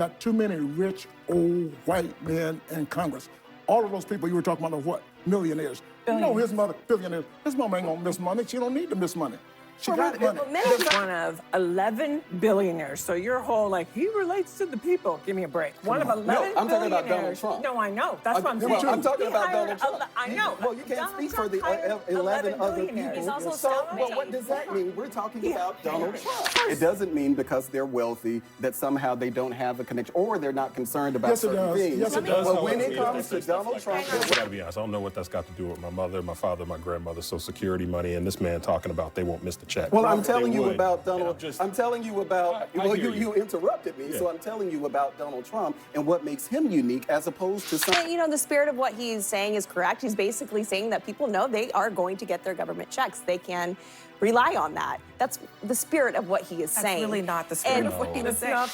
Got too many rich, old, white men in Congress. All of those people you were talking about are what? Millionaires. You know his mother, billionaires. His mama ain't gonna miss money. She don't need to miss money. She got money. Melik is one of 11 billionaires. So your whole, like, he relates to the people. Give me a break. One of 11 billionaires. I'm talking about Donald Trump. No, I know. That's what I'm saying. I'm talking about Donald Trump. I know. Well, you can't speak for the 11 other people. He's also So what does that mean? We're talking about Donald Trump. It doesn't mean because they're wealthy that somehow they don't have a connection or they're not concerned about certain things. Yes, it does. But when it comes to Donald Trump, I gotta be honest, I don't know what that's got to do with my mother, my father, my grandmother, Social Security money, and this man talking about they won't miss the check. Well, I'm telling you about Donald. I'm telling you about. Well, you interrupted me, Yeah. so I'm telling you about Donald Trump and what makes him unique as opposed to some. You know, the spirit of what he's saying is correct. He's basically saying that people know they are going to get their government checks. They can rely on that. That's the spirit of what he is saying. That's really not the spirit of what he was saying.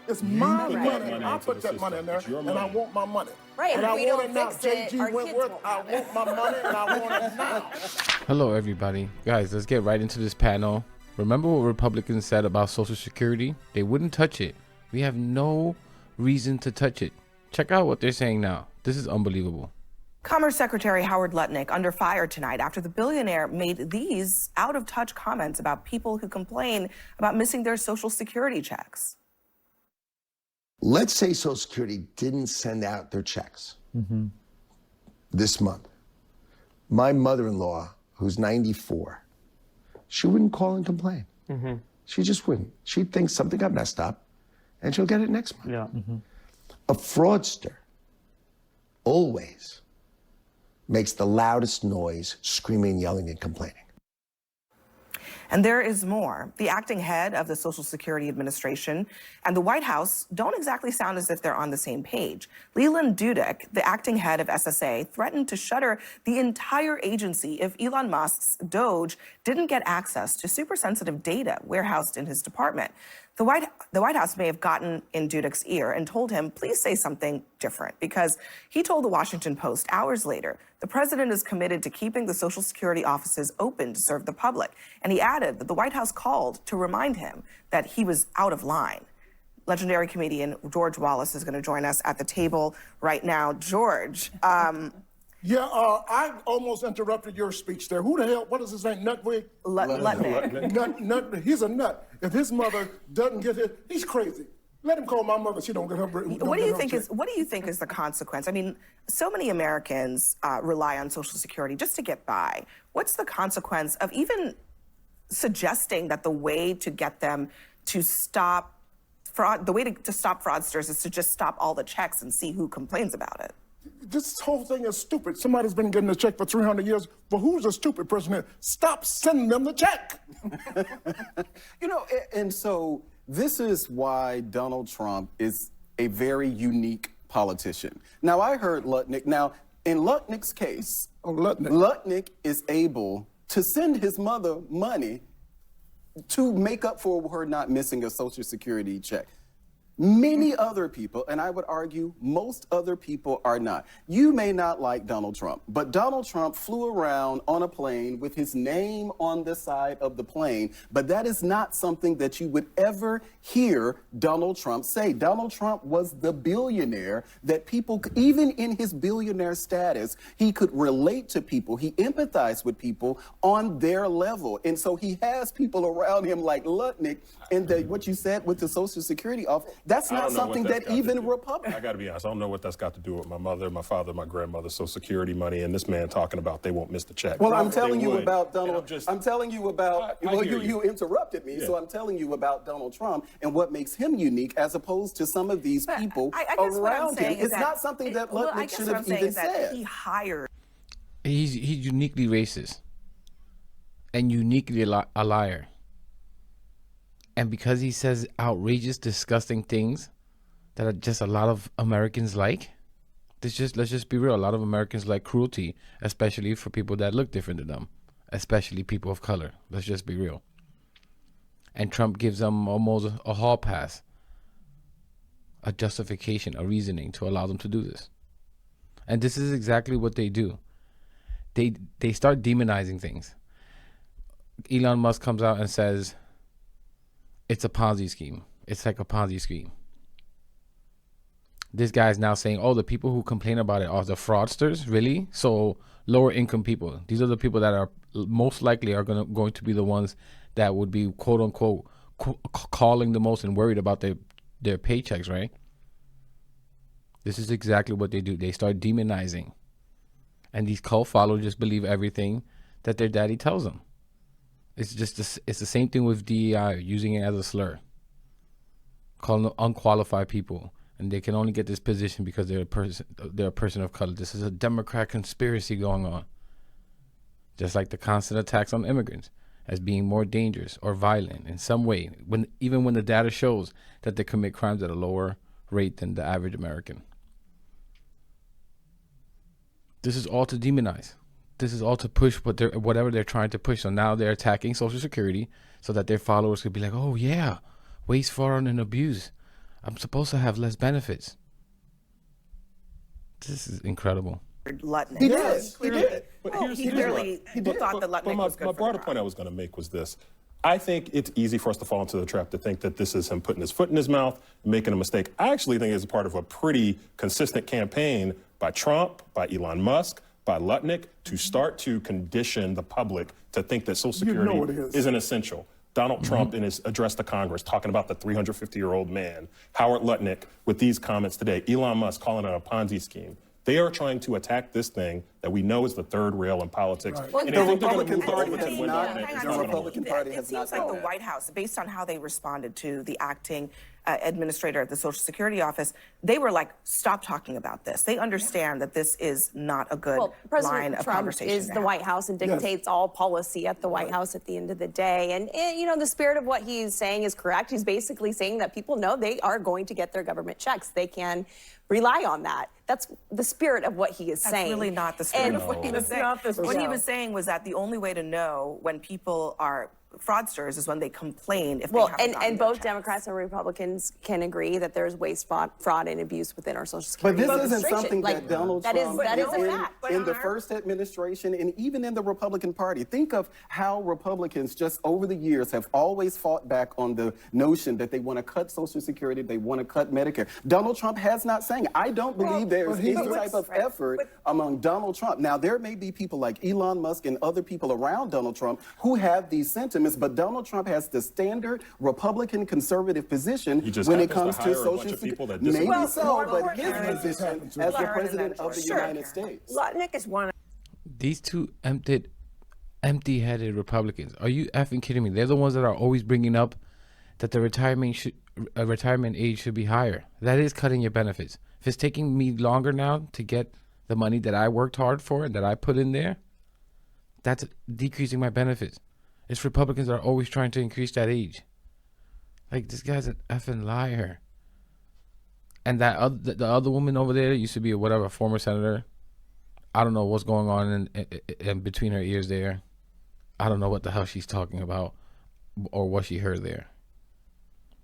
It's my money. I put that money in there, and I want my money. Right, and if I we want don't it now. fix it, J.G. our kids Wentworth, won't I have it. want my money, and I want it now. Hello, everybody. Guys, let's get right into this panel. Remember what Republicans said about Social Security? They wouldn't touch it. We have no reason to touch it. Check out what they're saying now. This is unbelievable. Commerce Secretary Howard Lutnick under fire tonight after the billionaire made these out-of-touch comments about people who complain about missing their Social Security checks. Let's say Social Security didn't send out their checks this month. My mother-in-law, who's 94, she wouldn't call and complain. She just wouldn't. She'd think something got messed up, and she'll get it next month. Yeah. A fraudster always makes the loudest noise, screaming, yelling, and complaining. And there is more. The acting head of the Social Security Administration and the White House don't exactly sound as if they're on the same page. Leland Dudek, the acting head of SSA, threatened to shutter the entire agency if Elon Musk's DOGE didn't get access to super sensitive data warehoused in his department. The White House may have gotten in Dudek's ear and told him, please say something different, because he told the Washington Post hours later, the president is committed to keeping the Social Security offices open to serve the public. And he added that the White House called to remind him that he was out of line. Legendary comedian George Wallace is going to join us at the table right now. George, I almost interrupted your speech there. Who the hell, what is his name, Nutwig? Lutnick. Nut, he's a nut. If his mother doesn't get it, he's crazy. Let him call my mother, she don't get her. What do you think is the consequence? I mean, so many Americans rely on Social Security just to get by. What's the consequence of even suggesting that the way to get them to stop fraud, the way to stop fraudsters is to just stop all the checks and see who complains about it? This whole thing is stupid. Somebody's been getting a check for 300 years. But who's a stupid person here? Stop sending them the check. You know, and so this is why Donald Trump is a very unique politician. Now, I heard Lutnick. Now, in Lutnick's case, Lutnick is able to send his mother money to make up for her not missing a Social Security check. Many other people, and I would argue most other people are not. You may not like Donald Trump, but Donald Trump flew around on a plane with his name on the side of the plane, but that is not something that you would ever hear Donald Trump say. Donald Trump was the billionaire that people, even in his billionaire status, he could relate to people. He empathized with people on their level. And so he has people around him like Lutnick and what you said with the Social Security office. That's not something that even Republicans. I got to be honest. I don't know what that's got to do with my mother, my father, my grandmother, Social Security money, and this man talking about they won't miss the check. Well, I'm telling you about Donald. I'm telling you about. Well, you interrupted me, so I'm telling you about Donald Trump and what makes him unique, as opposed to some of these people around him. It's not something that Lutnick should have even said. He hired. He's uniquely racist and uniquely a liar. And because he says outrageous, disgusting things that are just a lot of Americans like, let's just be real. A lot of Americans like cruelty, especially for people that look different than them, especially people of color. Let's just be real. And Trump gives them almost a hall pass, a justification, a reasoning to allow them to do this. And this is exactly what they do. They start demonizing things. Elon Musk comes out and says, it's a Ponzi scheme. It's like a Ponzi scheme. this guy's now saying, oh, the people who complain about it are the fraudsters, really? So lower income people. These are the people that are most likely are going to be the ones that would be quote unquote calling the most and worried about their paychecks, right? This is exactly what they do. They start demonizing. And these cult followers just believe everything that their daddy tells them. It's just it's the same thing with DEI, using it as a slur. Calling them unqualified people. And they can only get this position because they're a person of color. This is a Democrat conspiracy going on. Just like the constant attacks on immigrants as being more dangerous or violent in some way, even when the data shows that they commit crimes at a lower rate than the average American. This is all to demonize. This is all to push whatever they're trying to push. So now they're attacking Social Security so that their followers could be like, oh yeah, waste, fraud, and abuse. I'm supposed to have less benefits. This is incredible. Lutnick. He did. He did. But He clearly thought that Lutnick was good my for broader the point I was going to make was this. I think it's easy for us to fall into the trap to think that this is him putting his foot in his mouth and making a mistake. I actually think it's part of a pretty consistent campaign by Trump, by Elon Musk, by Lutnick to start to condition the public to think that Social Security isn't essential. Donald Trump in his address to Congress talking about the 350-year-old man, Howard Lutnick with these comments today, Elon Musk calling it a Ponzi scheme. They are trying to attack this thing that we know is the third rail in politics. Well, and the I think they're going to Republican move Party over to has the not. window. The Republican Party It has not seems like done the that. White House, based on how they responded to the acting administrator at the Social Security office, they were like, stop talking about this. They understand that this is not a good line President of Trump conversation. is the White House and dictates all policy at the White House at the end of the day. And, you know, the spirit of what he's saying is correct. He's basically saying that people know they are going to get their government checks. They can rely on that. That's the spirit of what he is saying. That's really not the spirit of what he was saying. not the What he spirit. was saying was that the only way to know when people are fraudsters is when they complain if Well, they haven't gotten and their both checks. Democrats and Republicans can agree that there's waste, fraud, and abuse within our Social Security But this isn't administration. something Like, that Donald that Trump is a in, fact. in the first administration and even in the Republican Party. Think of how Republicans just over the years have always fought back on the notion that they want to cut Social Security, they want to cut Medicare. Donald Trump has not saying. I don't believe there's any type of effort among Donald Trump. Now, there may be people like Elon Musk and other people around Donald Trump who have these sentiments, but Donald Trump has the standard Republican conservative position when it comes to Social Security. Maybe so, but his position as the president of the United States. Lutnick is one. These two empty-headed Republicans. Are you effing kidding me? They're the ones that are always bringing up that the retirement age should be higher. That is cutting your benefits. If it's taking me longer now to get the money that I worked hard for and that I put in there, that's decreasing my benefits. It's Republicans that are always trying to increase that age. Like, this guy's an effing liar. And that the other woman over there used to be a former senator. I don't know what's going on in between her ears there. I don't know what the hell she's talking about or what she heard there.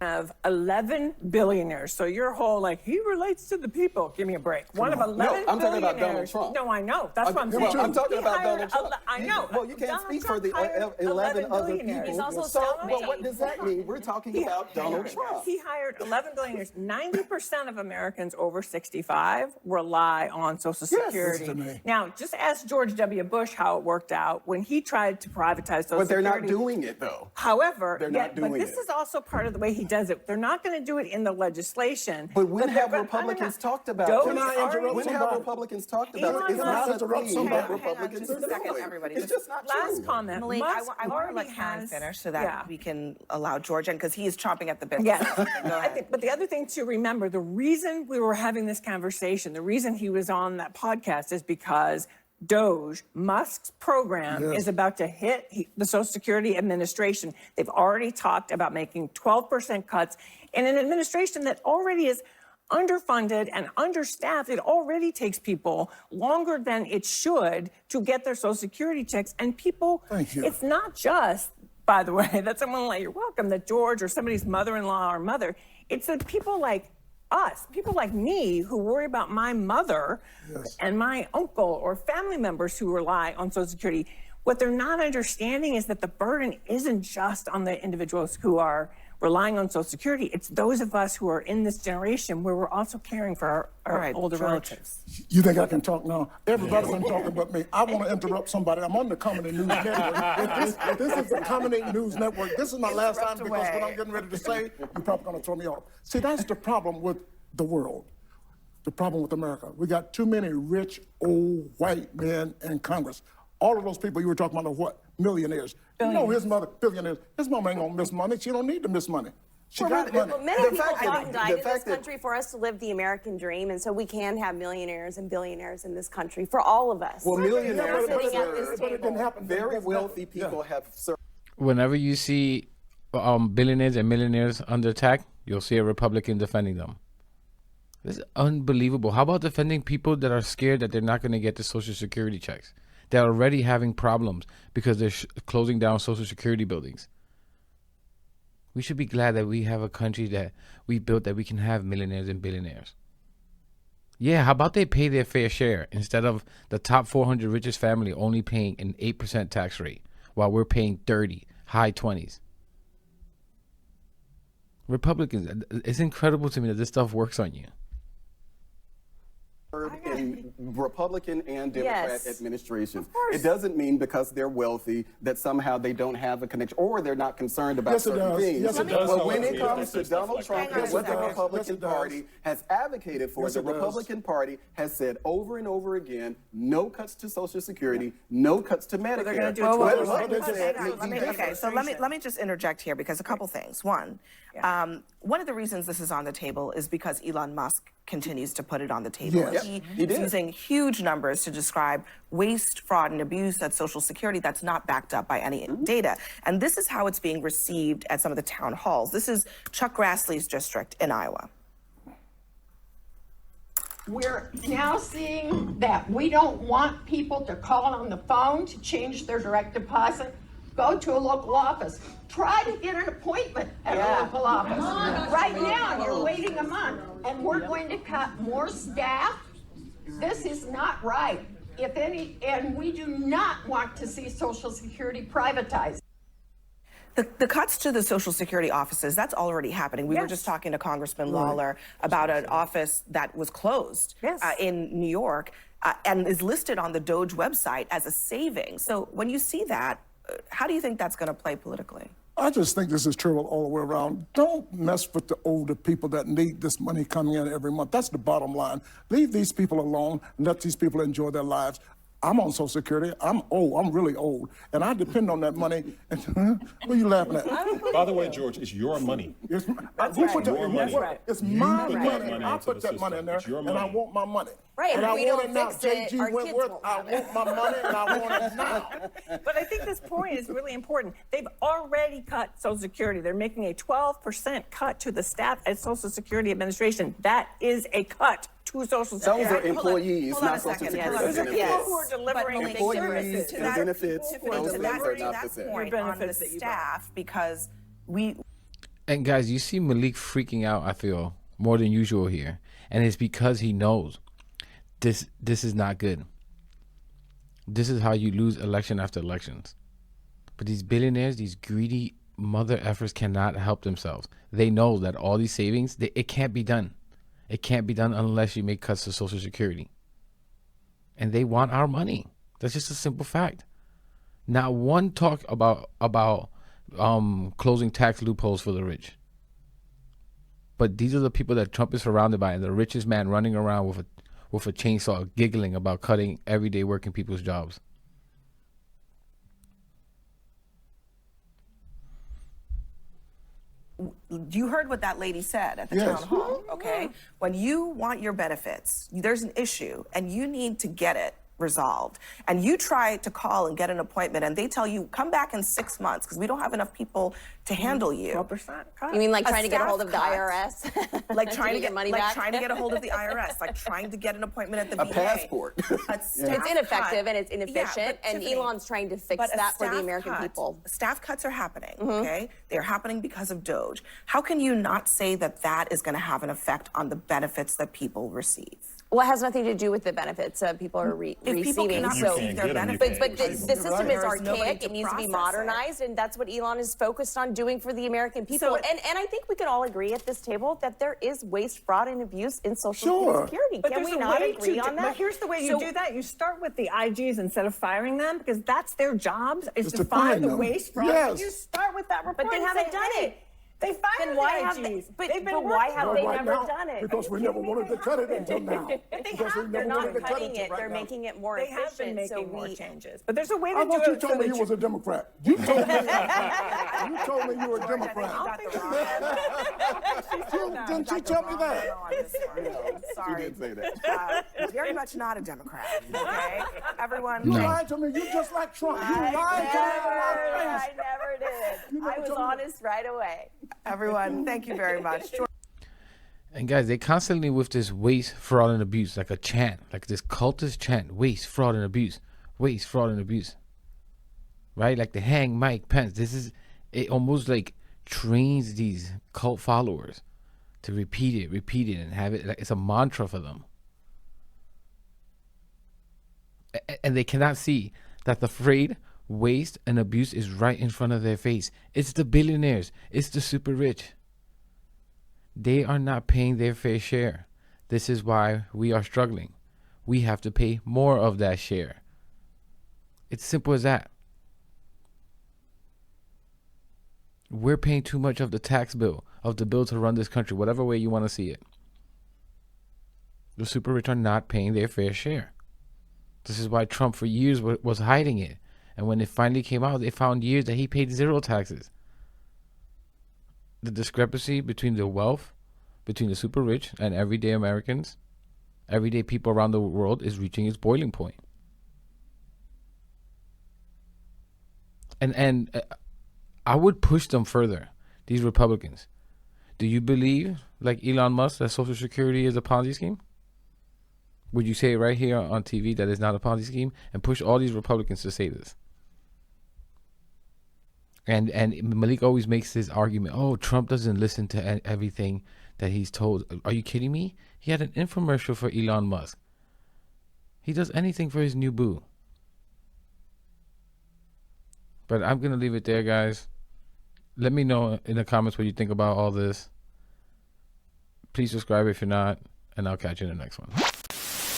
Of 11 billionaires. So your whole, like, he relates to the people. Give me a break. One of 11 I'm talking about Donald billionaires. Trump. No, I know. That's what I'm saying. I'm talking He about hired Donald Trump. I know. Well, you can't Donald speak Trump for the hired 11 other billionaires. people. He's also So, selling but what does that mean? We're talking about Donald Trump. He hired 11 billionaires. 90% of Americans over 65 rely on Social Security. Listen to me. Now, just ask George W. Bush how it worked out when he tried to privatize Social But they're Security. not doing it, though. However, They're not doing but this it. is also part of the way he does it. They're not going to do it in the legislation. But when they're have gonna- Republicans talked about DOGE it? Can I interrupt already- When have somebody? Republicans talked Elon about it? It's Musk- not a interrupt thing somebody. that Hang on, Republicans just a are second, doing. everybody. It's just not Last true. comment. Malik, Musk I want to let already Karen has- finish so that yeah. we can allow George in because he is chomping at the bit. Yes. Go I ahead. think, but the other thing to remember, the reason we were having this conversation, the reason he was on that podcast is because DOGE, Musk's program, is about to hit the Social Security Administration. They've already talked about making 12% cuts in an administration that already is underfunded and understaffed. It already takes people longer than it should to get their Social Security checks. And people, Thank you. it's not just, by the way, that someone like, you're welcome, that George or somebody's mother-in-law or mother. It's that people like us, people like me who worry about my mother and my uncle or family members who rely on Social Security. What they're not understanding is that the burden isn't just on the individuals who are relying on Social Security. It's those of us who are in this generation where we're also caring for our older relatives. You think I can talk now? Everybody's been talking but me. I want to interrupt somebody. I'm on the Comedy News Network. If this is the Comedy News Network. This is my last time because what I'm getting ready to say, you're probably going to throw me off. See, that's the problem with the world. The problem with America. We got too many rich, old, white men in Congress. All of those people you were talking about are what? Millionaires. You know his mother, billionaires. His mama ain't gonna miss money. She don't need to miss money. She got money. Well, many people fought and died in this country for us to live the American dream, and so we can have millionaires and billionaires in this country for all of us. Well, millionaires, sitting at this but it didn't happen. very wealthy people have served. Whenever you see billionaires and millionaires under attack, you'll see a Republican defending them. This is unbelievable. How about defending people that are scared that they're not going to get the Social Security checks? They're already having problems because they're closing down Social Security buildings. We should be glad that we have a country that we built that we can have millionaires and billionaires. Yeah, how about they pay their fair share instead of the top 400 richest family only paying an 8% tax rate while we're paying 30, high 20s. Republicans, it's incredible to me that this stuff works on you. In Republican and Democrat administrations. course. It doesn't mean because they're wealthy that somehow they don't have a connection or they're not concerned about certain things. Yes, it does. But when it comes to Donald Trump and what the Yes, Republican it does. Party has advocated for, Yes, the it does. Republican Party has said over and over again, no cuts to Social Security, no cuts to Medicare. they're gonna do Whoa, whoa, Well, whoa, What whoa, they said hang on. is Okay, so let me just interject here because a couple things. One of the reasons this is on the table is because Elon Musk continues to put it on the table. Yes. And He he's did. using huge numbers to describe waste, fraud, and abuse at Social Security that's not backed up by any data. And this is how it's being received at some of the town halls. This is Chuck Grassley's district in Iowa. We're now seeing that we don't want people to call on the phone to change their direct deposit. Go to a local office. Try to get an appointment at a local office. Right now, you're waiting a month, and we're going to cut more staff. This is not right. And we do not want to see Social Security privatized. The cuts to the Social Security offices, that's already happening. We were just talking to Congressman Lawler about an office that was closed in New York and is listed on the DOGE website as a saving. So when you see that, how do you think that's going to play politically? I just think this is true all the way around. Don't mess with the older people that need this money coming in every month. That's the bottom line. Leave these people alone and let these people enjoy their lives. I'm on Social Security. I'm old. I'm really old. And I depend on that money. And, what are you laughing at? By the way, George, it's your money. It's, Your money. It's You my put that money. money I into put the that money in system. there, It's your and I money. want my money. Right, and if I we want don't it now. fix it, JG our kids Wentworth, won't I have it. want my money, and I want it now. But I think this point is really important. They've already cut Social Security. They're making a 12% cut to the staff at Social Security Administration. That is a cut to Social Security. Those are employees, Hold on not a Social second. Security Those are people benefits. who are delivering Melik, Employees to and that- benefits, Tiffany, those to things that, are to not that the same. point Your on the benefits that you staff, because we And guys, you see Melik freaking out, I feel, more than usual here. And it's because he knows this is not good. This is how you lose election after elections. But these billionaires, these greedy mother effers cannot help themselves. They know that all these savings, it can't be done. It can't be done unless you make cuts to Social Security. And they want our money. That's just a simple fact. Not one talk about closing tax loopholes for the rich. But these are the people that Trump is surrounded by, and the richest man running around with a chainsaw giggling about cutting everyday working people's jobs. You heard what that lady said at the Yes. town hall, okay? When you want your benefits, there's an issue and you need to get it resolved. And you try to call and get an appointment and they tell you, come back in 6 months because we don't have enough people to handle you. 12% cut. You mean like A trying to get a hold of the staff cut. IRS? Like trying to get money back? trying to get a hold of the IRS, like trying to get an appointment at the VA. passport. It's ineffective and it's Yeah, inefficient, but and Tiffany, Elon's trying to fix but a that for the staff American cut- people. Staff cuts are happening, okay? They're happening because of DOGE. How can you not say that that is going to have an effect on the benefits that people receive? Well, it has nothing to do with the benefits people are If people receiving. cannot You receive can't their get 'em, you benefits, can't But the system is There's nobody archaic. to It needs to be process it. modernized, and that's what Elon is focused on doing for the American people. And I think we can all agree at this table that there is waste, fraud, and abuse in Social Security. But Can there's we a not way agree to on that? But here's the way you do that. You start with the IGs instead of firing them, because that's their jobs, is to find the waste, fraud. Yes. You start with that report. But they haven't done it. They fired Then why the have IGs. they, They've been but why have they Right never now, done it? Because we never wanted to cut it until now. They're not cutting it. They're making it more They efficient. have been making so more we, changes. But there's a way to I do thought it. you told me you was a Democrat. You told me you were a Democrat. Didn't you tell me that? Sorry. She did say that. Very much not a Democrat. Okay, everyone. You lied to me. You just like Trump. You lied to me to my face. I never did. I was honest right away. Everyone, thank you very much. And guys, they constantly with this waste, fraud, and abuse, like a chant, like this cultist chant: waste, fraud, and abuse, waste, fraud, and abuse. Right? Like the hang Mike Pence. This is, it almost like trains these cult followers to repeat it, and have it like it's a mantra for them. And they cannot see that the frayed waste and abuse is right in front of their face. It's the billionaires. It's the super rich. They are not paying their fair share. This is why we are struggling. We have to pay more of that share. It's simple as that. We're paying too much of the tax bill, of the bill to run this country, whatever way you want to see it. The super rich are not paying their fair share. This is why Trump for years was hiding it. And when it finally came out, they found years that he paid zero taxes. The discrepancy between the wealth, between the super rich and everyday Americans, everyday people around the world, is reaching its boiling point. And I would push them further, these Republicans. Do you believe, like Elon Musk, that Social Security is a Ponzi scheme? Would you say right here on TV that it's not a Ponzi scheme? And push all these Republicans to say this. And Melik always makes this argument, oh, Trump doesn't listen to everything that he's told. Are you kidding me? He had an infomercial for Elon Musk. He does anything for his new boo. But I'm going to leave it there, guys. Let me know in the comments what you think about all this. Please subscribe if you're not, and I'll catch you in the next one.